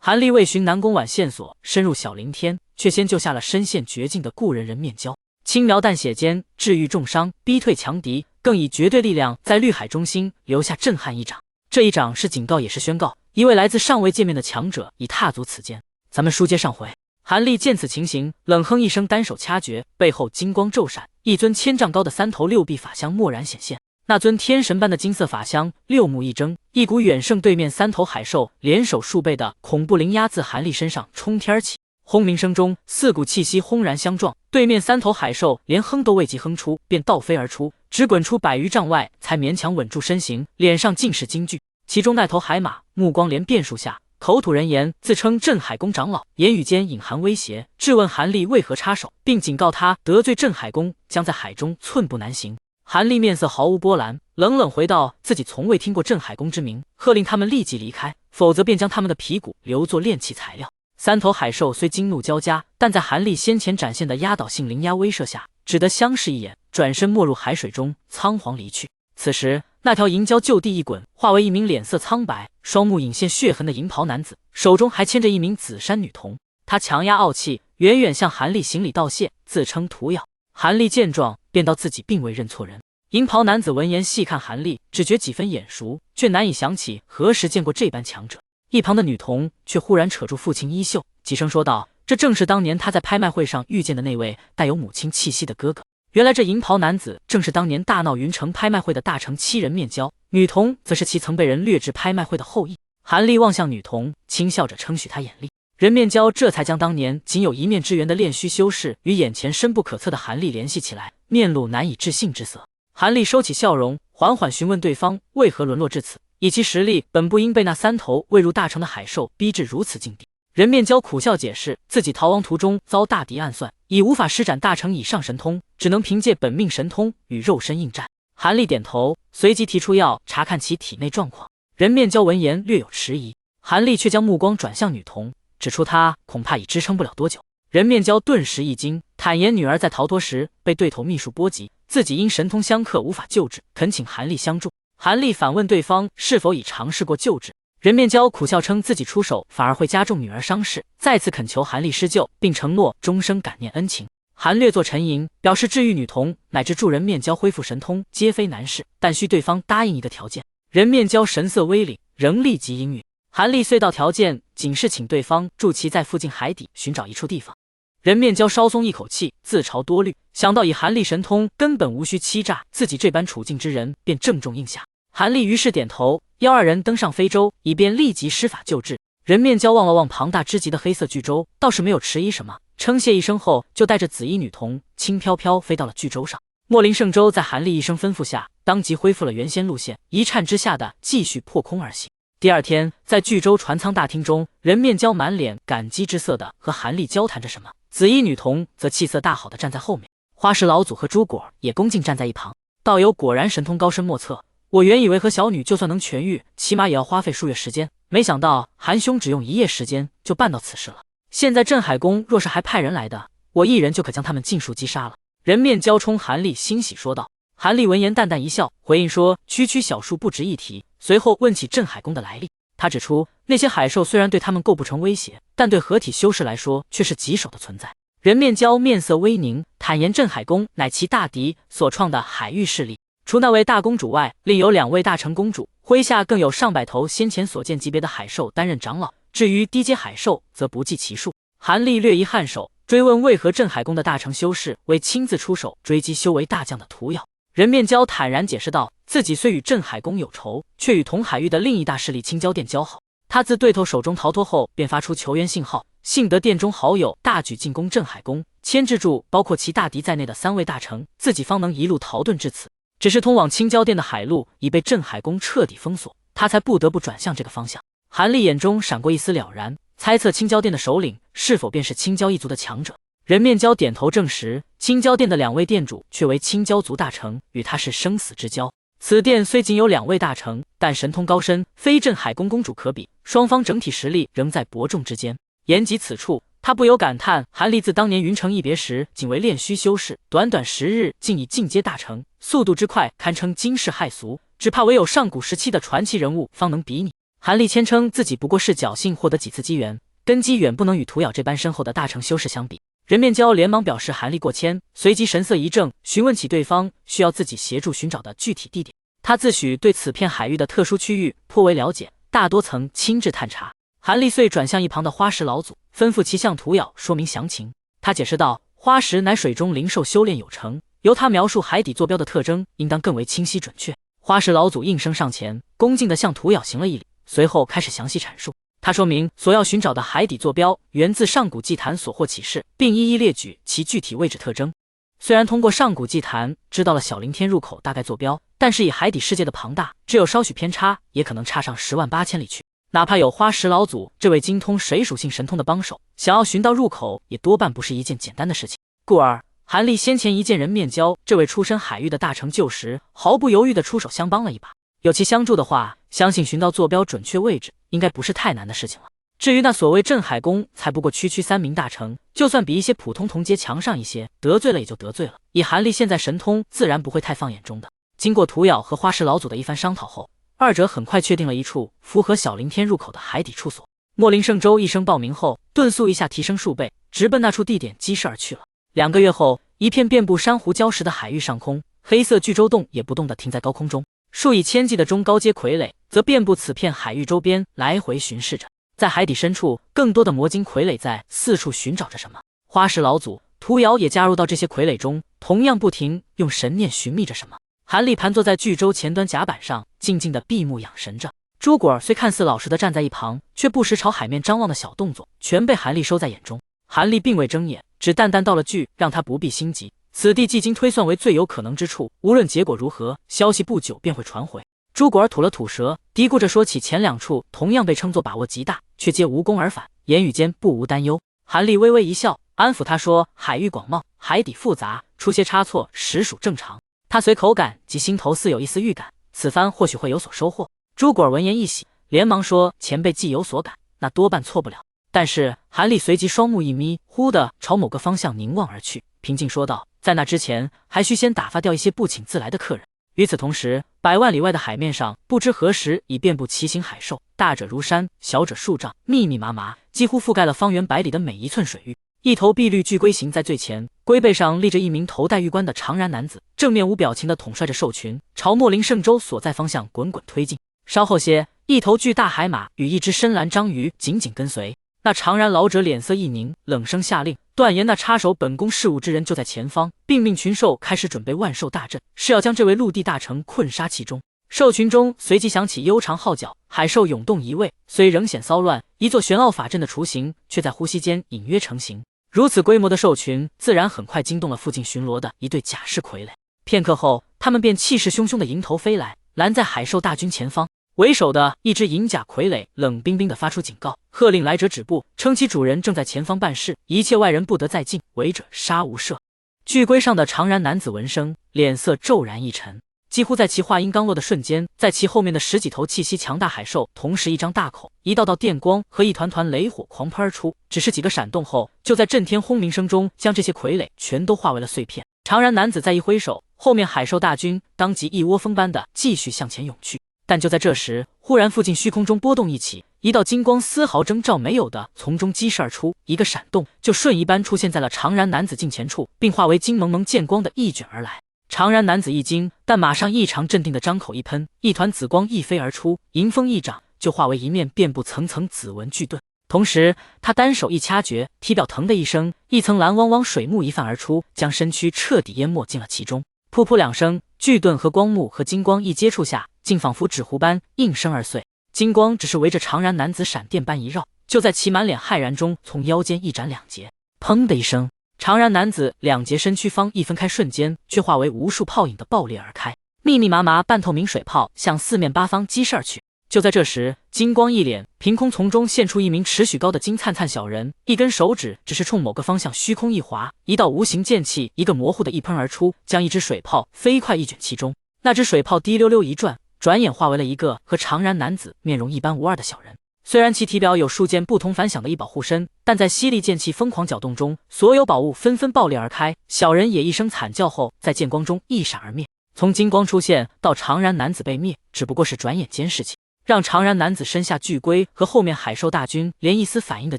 韩立为寻南宫婉线索，深入小林天，却先救下了身陷绝境的故人人面交，轻描淡写间治愈重伤，逼退强敌，更以绝对力量在绿海中心留下震撼一掌。这一掌是警告也是宣告，一位来自尚未见面的强者已踏足此间。咱们书接上回，韩立见此情形，冷哼一声，单手掐诀，背后金光骤闪，一尊千丈高的三头六臂法相蓦然显现。那尊天神般的金色法相，六目一睁，一股远胜对面三头海兽联手数倍的恐怖灵压自韩立身上冲天而起。轰鸣声中，四股气息轰然相撞，对面三头海兽连哼都未及哼出，便倒飞而出，直滚出100余丈外，才勉强稳住身形，脸上尽是惊惧。其中那头海马目光连变数下，口吐人言，自称镇海宫长老，言语间隐含威胁，质问韩立为何插手，并警告他得罪镇海宫，将在海中寸步难行。韩立面色毫无波澜，冷冷回道自己从未听过镇海宫之名，喝令他们立即离开，否则便将他们的皮骨留作炼器材料。三头海兽虽惊怒交加，但在韩立先前展现的压倒性灵压威慑下，只得相视一眼，转身没入海水中，仓皇离去。此时那条银蛟就地一滚，化为一名脸色苍白、双目隐现血痕的银袍男子，手中还牵着一名紫衫女童。他强压傲气，远远向韩立行礼道谢，自称屠药。韩立见状，便道自己并未认错人。银袍男子闻言细看韩立，只觉几分眼熟，却难以想起何时见过这般强者。一旁的女童却忽然扯住父亲衣袖，急声说道：“这正是当年他在拍卖会上遇见的那位带有母亲气息的哥哥。”原来这银袍男子正是当年大闹云城拍卖会的大成七人面交，女童则是其曾被人掠至拍卖会的后裔。韩立望向女童，轻笑着称许她眼力。人面交这才将当年仅有一面之缘的炼虚修士与眼前深不可测的韩立联系起来，面露难以置信之色。韩立收起笑容，缓缓询问对方为何沦落至此，以其实力本不应被那三头未入大成的海兽逼至如此境地。人面交苦笑解释，自己逃亡途中遭大敌暗算，已无法施展大成以上神通，只能凭借本命神通与肉身应战。韩立点头，随即提出要查看其体内状况。人面交闻言略有迟疑，韩立却将目光转向女童，指出她恐怕已支撑不了多久。人面交顿时一惊，坦言女儿在逃脱时被对头秘术波及，自己因神通相克无法救治，恳请韩立相助。韩立反问对方是否已尝试过救治。人面交苦笑称自己出手反而会加重女儿伤势，再次恳求韩立施救，并承诺终生感念恩情。韩略作沉吟，表示治愈女童乃至助人面交恢复神通皆非难事，但需对方答应一个条件。人面交神色微凛，仍立即应允。韩立遂道条件仅是请对方助其在附近海底寻找一处地方。人面交稍松一口气，自嘲多虑，想到以韩立神通根本无需欺诈自己这般处境之人，便正中应下。韩立于是点头，邀二人登上飞舟，以便立即施法救治。人面交望了望庞大之极的黑色巨舟，倒是没有迟疑什么，称谢一声后，就带着紫衣女童轻飘飘飞到了巨舟上。墨林圣舟在韩立一声吩咐下，当即恢复了原先路线，一颤之下的继续破空而行。第二天，在巨舟船舱大厅中，人面交满脸感激之色的和韩立交谈着什么，紫衣女童则气色大好的站在后面，花石老祖和朱果也恭敬站在一旁。道友果然神通高深莫测，我原以为和小女就算能痊愈，起码也要花费数月时间，没想到韩兄只用1夜时间就办到此事了。现在镇海宫若是还派人来的，我一人就可将他们尽数击杀了。人面交冲韩立欣喜说道。韩立闻言淡淡一笑，回应说区区小数不值一提，随后问起镇海宫的来历。他指出那些海兽虽然对他们构不成威胁，但对合体修士来说却是棘手的存在。人面交面色微凝，坦言镇海宫乃其大敌所创的海域势力，除那位大公主外，另有2位大成公主，麾下更有上百头先前所见级别的海兽担任长老，至于低阶海兽则不计其数。韩立略一颔首，追问为何镇海宫的大成修士为亲自出手追击修为大将的屠药。人面交坦然解释道，自己虽与镇海宫有仇，却与同海域的另一大势力青椒店交好。他自对头手中逃脱后，便发出求援信号，幸得店中好友大举进攻镇海宫，牵制住包括其大敌在内的3位大成，自己方能一路逃遁至此。只是通往青椒店的海路已被镇海宫彻底封锁，他才不得不转向这个方向。韩立眼中闪过一丝了然，猜测青椒店的首领是否便是青椒一族的强者。人面交点头证实，青椒店的2位店主却为青椒族大成，与他是生死之交。此店虽仅有2位大成，但神通高深，非镇海宫公主可比，双方整体实力仍在伯仲之间。言及此处，他不由感叹，韩立自当年云城一别时仅为炼虚修士，短短10日竟已进阶大成，速度之快堪称惊世骇俗，只怕唯有上古时期的传奇人物方能比拟。韩立谦称自己不过是侥幸获得几次机缘，根基远不能与屠咬这般深厚的大成修士相比。人面蛟连忙表示韩立过谦，随即神色一正，询问起对方需要自己协助寻找的具体地点。他自诩对此片海域的特殊区域颇为了解，大多曾亲自探查。韩立遂转向一旁的花石老祖，吩咐其向屠咬说明详情。他解释道，花石乃水中灵兽修炼有成，由他描述海底坐标的特征应当更为清晰准确。花石老祖应声上前，恭敬地向屠咬行了一礼，随后开始详细阐述。他说明所要寻找的海底坐标源自上古祭坛所获启示，并一一列举其具体位置特征。虽然通过上古祭坛知道了小灵天入口大概坐标，但是以海底世界的庞大，只有稍许偏差也可能差上108000里去。哪怕有花石老祖这位精通水属性神通的帮手，想要寻到入口也多半不是一件简单的事情。故而韩立先前一见人面蛟这位出身海域的大成就时，毫不犹豫地出手相帮了一把。有其相助的话，相信寻到坐标准确位置应该不是太难的事情了。至于那所谓镇海宫，才不过区3名大成，就算比一些普通同阶强上一些，得罪了也就得罪了。以韩立现在神通，自然不会太放眼中的。经过屠咬和花石老祖的一番商讨后，二者很快确定了一处符合小灵天入口的海底处所。莫林圣州一声报名后，顿速一下提升数倍，直奔那处地点激射而去了。2个月后，一片遍布珊瑚礁石的海域上空，黑色巨洲洞也不动地停在高空中。数以千计的中高阶傀儡则遍布此片海域周边，来回巡视着。在海底深处，更多的魔晶傀儡在四处寻找着什么。花石老祖、屠咬也加入到这些傀儡中，同样不停用神念寻觅着什么。韩立盘坐在巨洲前端甲板上，静静的闭目养神着。朱果儿虽看似老实的站在一旁，却不时朝海面张望的小动作，全被韩立收在眼中。韩立并未睁眼，只淡淡道了句让他不必心急。此地既经推算为最有可能之处，无论结果如何，消息不久便会传回。朱果儿吐了吐舌，嘀咕着说起前2处同样被称作把握极大，却皆无功而返，言语间不无担忧。韩立微微一笑，安抚他说：“海域广袤，海底复杂，出些差错实属正常。”他随口感及心头似有一丝预感，此番或许会有所收获。朱果儿闻言一喜，连忙说：“前辈既有所感，那多半错不了。”但是韩立随即双目一眯，忽地朝某个方向凝望而去，平静说道：“在那之前，还需先打发掉一些不请自来的客人。”与此同时，100万里外的海面上，不知何时已遍布奇形海兽，大者如山，小者数丈，密密麻麻，几乎覆盖了方圆100里的每一寸水域。一头碧绿巨龟行在最前，龟背上立着一名头戴玉冠的长髯男子，正面无表情地统帅着兽群，朝莫林圣州所在方向滚滚推进。稍后些，一头巨大海马与一只深蓝章鱼紧紧跟随。那长髯老者脸色一凝，冷声下令，断言那插手本宫事务之人就在前方，并命群兽开始准备万兽大阵，是要将这位陆地大成困杀其中。兽群中随即响起悠长号角，海兽涌动移位，虽仍显骚乱，一座玄奥法阵的雏形却在呼吸间隐约成型。如此规模的兽群，自然很快惊动了附近巡逻的一队甲士傀儡。片刻后，他们便气势汹汹地迎头飞来，拦在海兽大军前方。为首的一只银甲傀儡冷冰冰地发出警告，喝令来者止步，称其主人正在前方办事，一切外人不得再近，违者杀无赦。巨龟上的长髯男子闻声，脸色骤然一沉。几乎在其话音刚落的瞬间，在其后面的10几头气息强大海兽同时一张大口，一道道电光和一团团雷火狂喷而出，只是几个闪动后，就在震天轰鸣声中将这些傀儡全都化为了碎片。长髯男子再一挥手，后面海兽大军当即一窝蜂般的继续向前涌去。但就在这时，忽然附近虚空中波动一起，一道金光丝毫征兆没有的从中激射而出，一个闪动就瞬移般出现在了长髯男子近前处，并化为金蒙蒙剑光的一卷而来。长髯男子一惊，但马上异常镇定的张口一喷，一团紫光一飞而出，迎风一掌就化为一面遍布层层紫纹巨盾。同时他单手一掐诀，体表腾的一声，一层蓝汪汪水幕一泛而出，将身躯彻底淹没进了其中。噗噗2声，巨盾和光幕和金光一接触下，竟仿佛纸糊般应声而碎。金光只是围着长髯男子闪电般一绕，就在其满脸骇然中，从腰间一斩2截。砰的一声，长髯男子2截身躯方一分开瞬间，却化为无数泡影的爆裂而开，密密麻麻半透明水泡向4面8方激射而去。就在这时，金光一脸，凭空从中现出一名尺许高的金灿灿小人，一根手指只是冲某个方向虚空一划，一道无形剑气一个模糊的一喷而出，将一只水泡飞快一卷其中。那只水泡滴溜溜一转，转眼化为了一个和长髯男子面容一般无二的小人。虽然其体表有数件不同凡响的异宝护身，但在犀利剑气疯狂搅动中，所有宝物纷纷爆裂而开，小人也一声惨叫后，在剑光中一闪而灭。从金光出现到长髯男子被灭，只不过是转眼间事情。让长髯男子身下巨龟和后面海兽大军连一丝反应的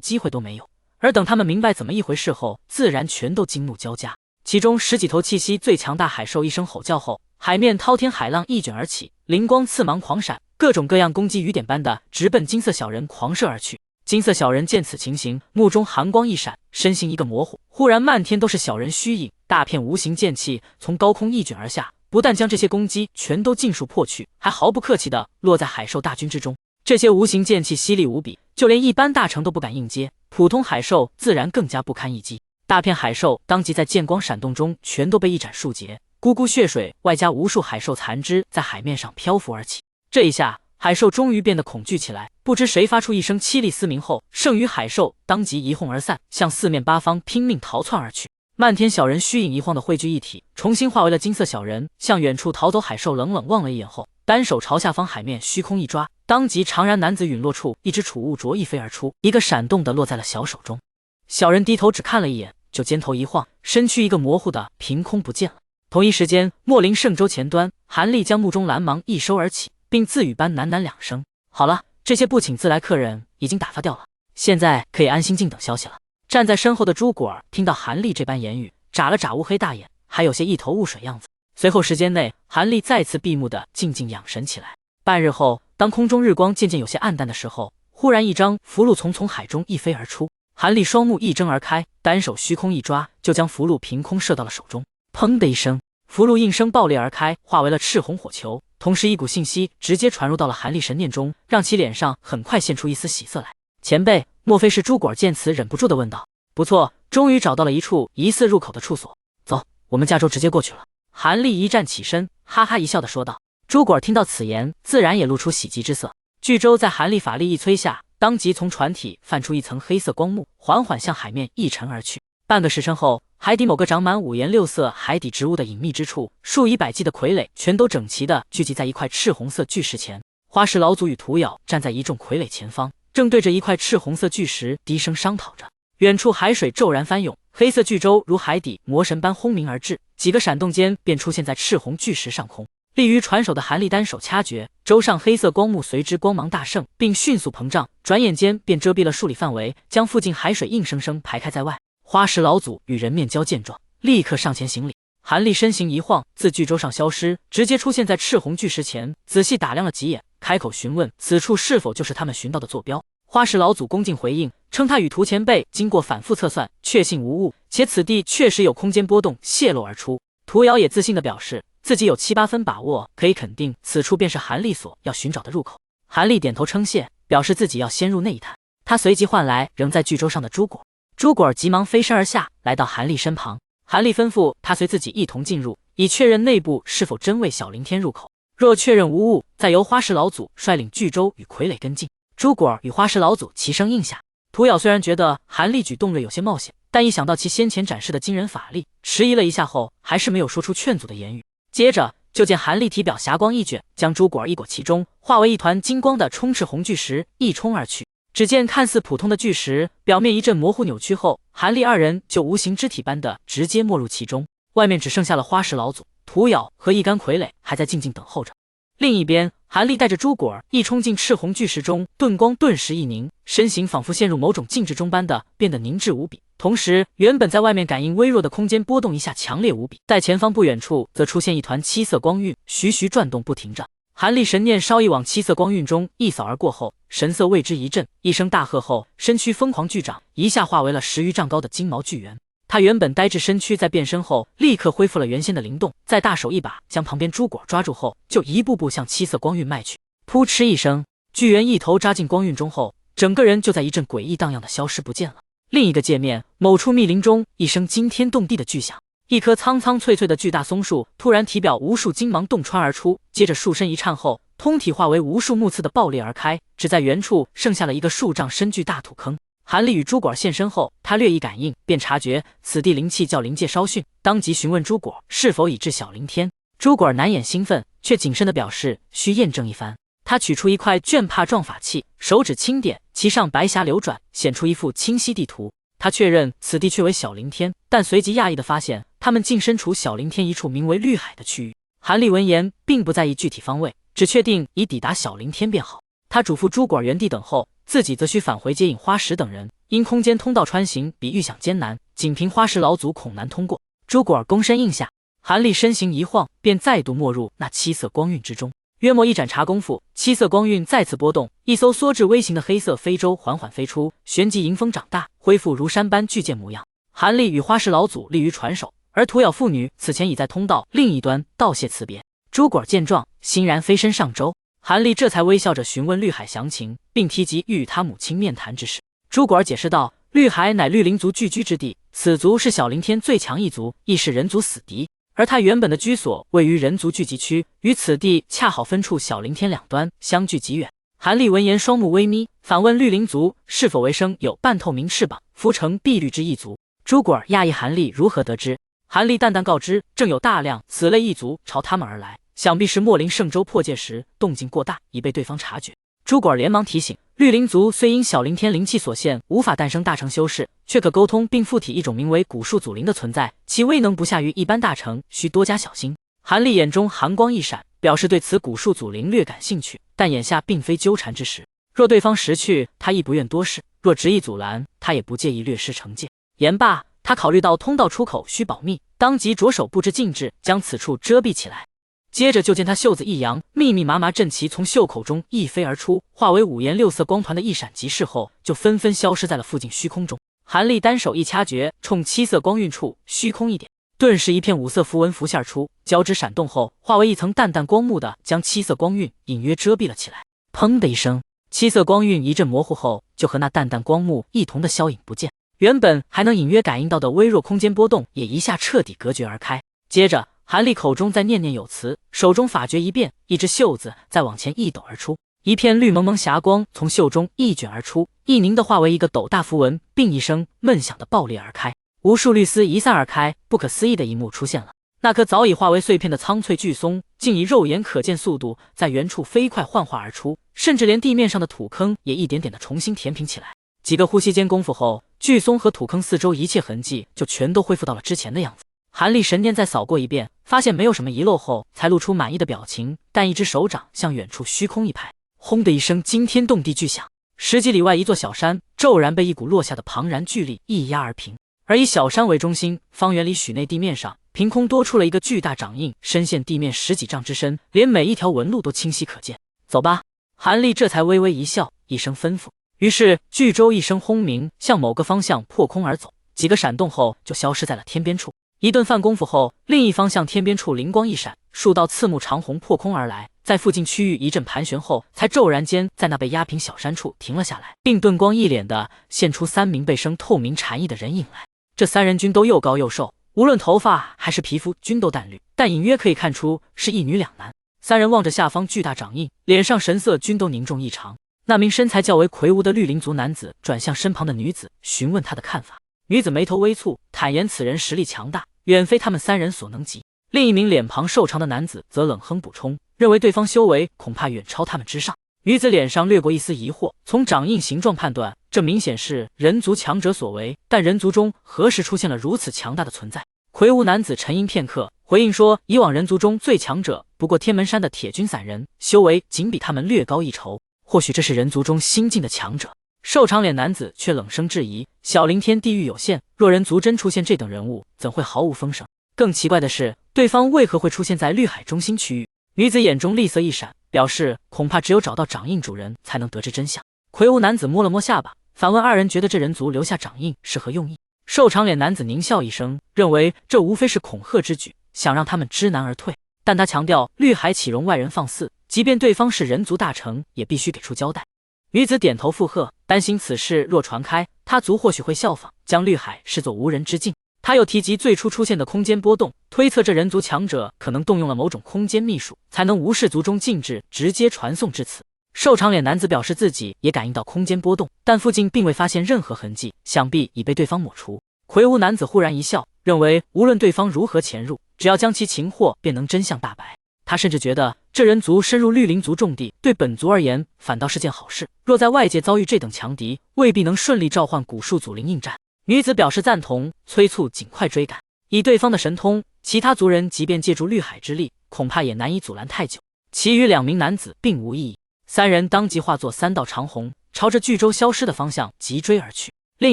机会都没有。而等他们明白怎么一回事后，自然全都惊怒交加。其中10几头气息最强大海兽一声吼叫后，海面滔天海浪一卷而起，灵光刺芒狂闪，各种各样攻击雨点般的直奔金色小人狂射而去。金色小人见此情形，目中寒光一闪，身形一个模糊，忽然漫天都是小人虚影，大片无形剑气从高空一卷而下，不但将这些攻击全都尽数破去，还毫不客气地落在海兽大军之中。这些无形剑气犀利无比，就连一般大城都不敢应接，普通海兽自然更加不堪一击。大片海兽当即在剑光闪动中全都被一斩数截，咕咕血水外加无数海兽残肢在海面上漂浮而起。这一下，海兽终于变得恐惧起来，不知谁发出一声凄厉嘶鸣后，剩余海兽当即一哄而散，向四面八方拼命逃窜而去。漫天小人虚影一晃的汇聚一体，重新化为了金色小人，向远处逃走海兽冷冷望了一眼后，单手朝下方海面虚空一抓，当即长髯男子陨落处一只储物镯一飞而出，一个闪动的落在了小手中。小人低头只看了一眼，就肩头一晃，身躯一个模糊的凭空不见了。同一时间，莫林圣州前端，韩立将目中蓝芒一收而起，并自语般喃喃2声：“好了，这些不请自来客人已经打发掉了，现在可以安心静等消息了。”站在身后的朱果儿听到韩立这般言语，眨了眨乌黑大眼，还有些一头雾水样子。随后时间内，韩立再次闭目的静静养神起来。半日后，当空中日光渐渐有些暗淡的时候，忽然一张符箓从海中一飞而出，韩立双目一睁而开，单手虚空一抓，就将符箓凭空射到了手中。砰的一声，符箓应声爆裂而开，化为了赤红火球，同时一股信息直接传入到了韩立神念中，让其脸上很快现出一丝喜色来。前辈，莫非是朱果儿？见此忍不住的问道。不错，终于找到了一处疑似入口的处所，走，我们驾舟直接过去了。韩立一站起身，哈哈一笑的说道。朱果儿听到此言，自然也露出喜极之色。巨舟在韩立法力一催下，当即从船体泛出一层黑色光幕，缓缓向海面一沉而去。半个时辰后，海底某个长满5颜6色海底植物的隐秘之处，数以百计的傀儡全都整齐地聚集在一块赤红色巨石前。花石老祖与屠咬站在一众傀儡前方，正对着一块赤红色巨石低声商讨着。远处海水骤然翻涌，黑色巨舟如海底魔神般轰鸣而至，几个闪动间便出现在赤红巨石上空。立于船首的韩立单手掐诀，舟上黑色光幕随之光芒大盛，并迅速膨胀，转眼间便遮蔽了数里范围，将附近海水硬生生排开在外。花石老祖与人面交见状，立刻上前行礼。韩立身形一晃，自巨舟上消失，直接出现在赤红巨石前，仔细打量了几眼，开口询问此处是否就是他们寻到的坐标。花石老祖恭敬回应，称他与涂前辈经过反复测算，确信无误，且此地确实有空间波动泄露而出。涂瑶也自信地表示，自己有7、8分把握，可以肯定此处便是韩立所要寻找的入口。韩立点头称谢，表示自己要先入内一探。他随即唤来仍在巨舟上的朱果，朱果急忙飞身而下，来到韩立身旁。韩立吩咐他随自己一同进入，以确认内部是否真为小灵天入口。若确认无误，再由花石老祖率领巨舟与傀儡跟进。朱果与花石老祖齐声应下。涂咬虽然觉得韩立举动略有些冒险，但一想到其先前展示的惊人法力，迟疑了一下后，还是没有说出劝阻的言语。接着就见韩立体表霞光一卷，将朱果一裹其中，化为一团金光的冲赤红巨石一冲而去。只见看似普通的巨石表面一阵模糊扭曲后，韩立二人就无形肢体般的直接没入其中，外面只剩下了花石老祖、涂咬和一干傀儡还在静静等候着。另一边，韩立带着朱果一冲进赤红巨石中，盾光顿时一凝，身形仿佛陷入某种静止中般的变得凝滞无比。同时，原本在外面感应微弱的空间波动一下强烈无比，在前方不远处则出现一团7色光晕，徐徐转动不停着。韩立神念稍一往7色光晕中一扫而过后，神色为之一震，一声大喝后，身躯疯狂巨长，一下化为了10余丈高的金毛巨猿。他原本呆滞身躯在变身后，立刻恢复了原先的灵动，再大手一把将旁边朱果抓住后，就一步步向7色光晕迈去。扑哧一声，巨猿一头扎进光晕中后，整个人就在一阵诡异荡漾的消失不见了。另一个界面，某处密林中，一声惊天动地的巨响，一棵苍苍翠翠的巨大松树突然体表无数金芒洞穿而出，接着树身一颤后，通体化为无数目刺的爆裂而开，只在原处剩下了一个数丈深巨大土坑。韩立与朱果现身后，他略一感应，便察觉此地灵气较灵界稍逊，当即询问朱果是否已至小灵天。朱果难掩兴奋，却谨慎地表示需验证一番。他取出一块绢帕状法器，手指轻点，其上白霞流转，显出一幅清晰地图。他确认此地确为小灵天，但随即讶异地发现，他们竟身处小灵天一处名为绿海的区域。韩立闻言，并不在意具体方位，只确定已抵达小灵天便好。他嘱咐朱果儿原地等候，自己则需返回接引花石等人。因空间通道穿行比预想艰难，仅凭花石老祖恐难通过。朱果儿躬身应下，韩立身形一晃，便再度没入那七色光晕之中。约莫一盏茶功夫，七色光晕再次波动，一艘缩至微型的黑色飞舟缓缓飞出，旋即迎风长大，恢复如山般巨舰模样。韩立与花石老祖立于船首，而屠咬妇女此前已在通道另一端道谢辞别。朱果儿见状，欣然飞身上舟。韩立这才微笑着询问绿海详情，并提及欲与他母亲面谈之事。朱果儿解释道：绿海乃绿灵族聚居之地，此族是小凌天最强一族，亦是人族死敌。而他原本的居所位于人族聚集区，与此地恰好分处小凌天两端，相距极远。韩立闻言，双目微眯，反问绿灵族是否为生有半透明翅膀，浮成碧绿之一族。朱果儿讶异韩立如何得知，韩立淡淡告知，正有大量此类异族朝他们而来，想必是墨灵圣舟破界时动静过大，已被对方察觉。朱果儿连忙提醒，绿灵族虽因小凌天灵气所限，无法诞生大成修士，却可沟通并附体一种名为古树祖灵的存在，其威能不下于一般大成，需多加小心。韩立眼中寒光一闪，表示对此古树祖灵略感兴趣，但眼下并非纠缠之时。若对方识趣，他亦不愿多事；若执意阻拦，他也不介意略施惩戒。言罢，他考虑到通道出口需保密，当即着手布置禁制，将此处遮蔽起来。接着就见他袖子一扬，密密麻麻阵旗从袖口中一飞而出，化为五颜六色光团的一闪即逝后，就纷纷消失在了附近虚空中。韩立单手一掐诀，冲七色光晕处虚空一点，顿时一片五色符文浮现而出，交织闪动后，化为一层淡淡光幕的将七色光晕隐约遮蔽了起来。砰的一声，七色光晕一阵模糊后，就和那淡淡光幕一同的消隐不见。原本还能隐约感应到的微弱空间波动，也一下彻底隔绝而开。接着韩立口中在念念有词，手中法诀一变，一只袖子再往前一抖而出，一片绿蒙蒙霞光从袖中一卷而出，一凝的化为一个斗大符文，并一声闷响的爆裂而开，无数绿丝一散而开。不可思议的一幕出现了，那颗早已化为碎片的苍翠巨松，竟以肉眼可见速度在原处飞快幻化而出，甚至连地面上的土坑也一点点的重新填平起来。几个呼吸间功夫后，巨松和土坑四周一切痕迹就全都恢复到了之前的样子。韩立神念再扫过一遍，发现没有什么遗漏后，才露出满意的表情，但一只手掌向远处虚空一拍，轰的一声惊天动地巨响，10几里外一座小山骤然被一股落下的庞然巨力一压而平，而以小山为中心，方圆里许内地面上凭空多出了一个巨大掌印，深陷地面10几丈之深，连每一条纹路都清晰可见。走吧。韩立这才微微一笑，一声吩咐，于是巨舟一声轰鸣，向某个方向破空而走，几个闪动后就消失在了天边处。一顿饭功夫后，另一方向天边处灵光一闪，数道刺目长虹破空而来，在附近区域一阵盘旋后，才骤然间在那被压平小山处停了下来，并顿光一脸的现出3名被生透明蝉翼的人影来。这3人均都又高又瘦，无论头发还是皮肤均都淡绿，但隐约可以看出是一女两男。3人望着下方巨大掌印，脸上神色均都凝重异常。那名身材较为魁梧的绿灵族男子转向身旁的女子，询问他的看法。女子眉头微蹙，坦言此人实力强大，远非他们3人所能及。另一名脸庞瘦长的男子则冷哼补充，认为对方修为恐怕远超他们之上。女子脸上掠过一丝疑惑，从掌印形状判断，这明显是人族强者所为，但人族中何时出现了如此强大的存在？魁梧男子沉吟片刻，回应说，以往人族中最强者不过天门山的铁军散人，修为仅比他们略高一筹，或许这是人族中新晋的强者。瘦长脸男子却冷声质疑，小凌天地域有限，若人族真出现这等人物，怎会毫无风声？更奇怪的是，对方为何会出现在绿海中心区域？女子眼中厉色一闪，表示恐怕只有找到掌印主人才能得知真相。魁梧男子摸了摸下巴，反问2人觉得这人族留下掌印是何用意？瘦长脸男子狞笑一声，认为这无非是恐吓之举，想让他们知难而退。但他强调，绿海岂容外人放肆，即便对方是人族大成，也必须给出交代。女子点头附和，担心此事若传开，他族或许会效仿，将绿海视作无人之境。他又提及最初出现的空间波动，推测这人族强者可能动用了某种空间秘术，才能无视族中禁制，直接传送至此。瘦长脸男子表示自己也感应到空间波动，但附近并未发现任何痕迹，想必已被对方抹除。魁梧男子忽然一笑，认为无论对方如何潜入，只要将其擒获，便能真相大白。他甚至觉得这人族深入绿灵族重地，对本族而言反倒是件好事。若在外界遭遇这等强敌，未必能顺利召唤古树祖灵应战。女子表示赞同，催促尽快追赶。以对方的神通，其他族人即便借助绿海之力，恐怕也难以阻拦太久。其余2名男子并无异议。三人当即化作3道长虹，朝着巨舟消失的方向急追而去。另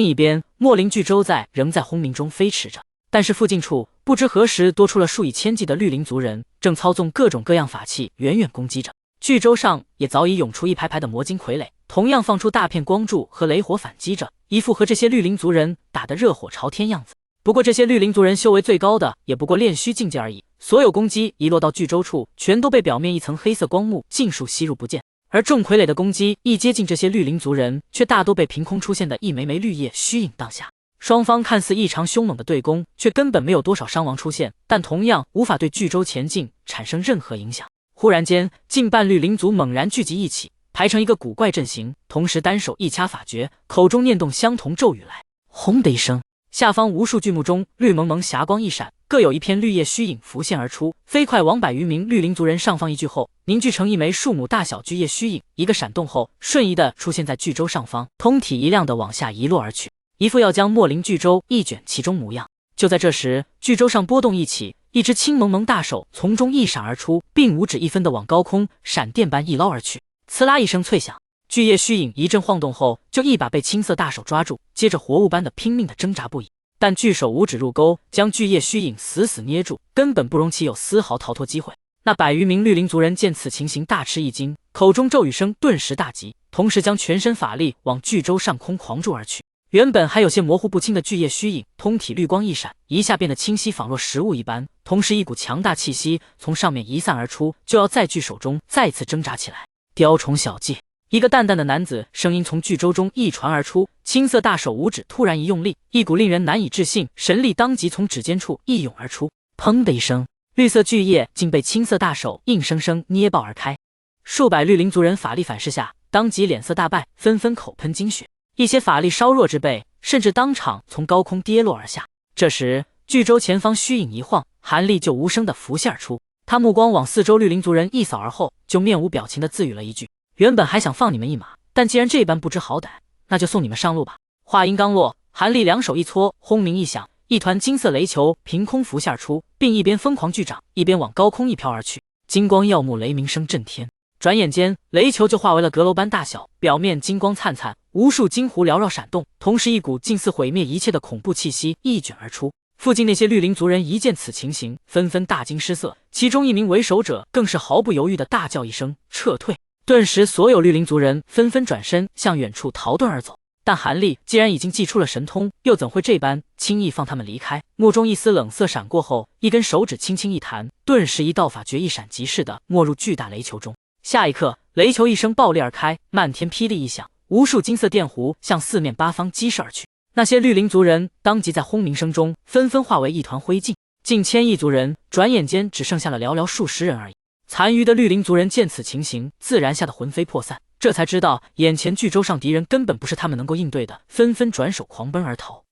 一边，墨灵巨舟仍在轰鸣中飞驰着，但是附近处不知何时多出了数以千计的绿林族人，正操纵各种各样法器远远攻击着。巨舟上也早已涌出一排排的魔晶傀儡，同样放出大片光柱和雷火反击着，一副和这些绿林族人打得热火朝天样子。不过这些绿林族人修为最高的也不过炼虚境界而已，所有攻击一落到巨舟处，全都被表面一层黑色光幕尽数吸入不见。而众傀儡的攻击一接近这些绿林族人，却大多被凭空出现的一枚枚绿叶虚影荡下。双方看似异常凶猛的对攻，却根本没有多少伤亡出现，但同样无法对巨舟前进产生任何影响。忽然间，近半绿林族猛然聚集一起，排成一个古怪阵型，同时单手一掐法诀，口中念动相同咒语来。轰的一声，下方无数巨木中绿蒙蒙霞光一闪，各有一片绿叶虚影浮现而出，飞快往100余名绿林族人上方一聚后，凝聚成一枚树木大小巨叶虚影，一个闪动后瞬移的出现在巨舟上方，通体一亮的往下一落而去，一副要将墨灵巨舟一卷其中模样。就在这时，巨舟上波动一起，一只青蒙蒙大手从中一闪而出，并无止一分的往高空闪电般一捞而去。呲啦一声脆响，巨叶虚影一阵晃动后，就一把被青色大手抓住，接着活物般的拼命的挣扎不已。但巨手五指入钩，将巨叶虚影死死捏住，根本不容其有丝毫逃脱机会。那100余名绿林族人见此情形，大吃一惊，口中咒语声顿时大急，同时将全身法力往巨舟上空狂注而去。原本还有些模糊不清的巨叶虚影，通体绿光一闪，一下变得清晰，仿若实物一般。同时，一股强大气息从上面移散而出，就要在巨手中再次挣扎起来。雕虫小技！一个淡淡的男子声音从巨舟中一传而出，青色大手五指突然一用力，一股令人难以置信神力当即从指尖处一涌而出。砰的一声，绿色巨叶竟被青色大手硬生生捏爆而开。数百绿林族人法力反噬下，当即脸色大败，纷纷口喷精血。一些法力稍弱之辈，甚至当场从高空跌落而下。这时，巨舟前方虚影一晃，韩立就无声地浮现而出。他目光往四周绿林族人一扫而后，就面无表情地自语了一句：“原本还想放你们一马，但既然这般不知好歹，那就送你们上路吧。”话音刚落，韩立两手一搓，轰鸣一响，一团金色雷球凭空浮现而出，并一边疯狂巨涨，一边往高空一飘而去。金光耀目，雷鸣声震天。转眼间，雷球就化为了阁楼般大小，表面金光灿灿，无数金湖缭绕闪动，同时一股近似毁灭一切的恐怖气息一卷而出。附近那些绿林族人一见此情形，纷纷大惊失色，其中一名为首者更是毫不犹豫地大叫一声撤退。顿时，所有绿林族人纷纷转身向远处逃遁而走。但韩立既然已经祭出了神通，又怎会这般轻易放他们离开？目中一丝冷色闪过后，一根手指轻轻一弹，顿时一道法诀一闪即逝的没入巨大雷球中。下一刻，雷球一声爆裂而开，漫天霹雳一响，无数金色电弧向四面八方激射而去。那些绿林族人当即在轰鸣声中纷纷化为一团灰烬，近千亿族人转眼间只剩下了寥寥数十人而已。残余的绿林族人见此情形，自然吓得魂飞魄散，这才知道眼前巨舟上敌人根本不是他们能够应对的，纷纷转手狂奔而逃。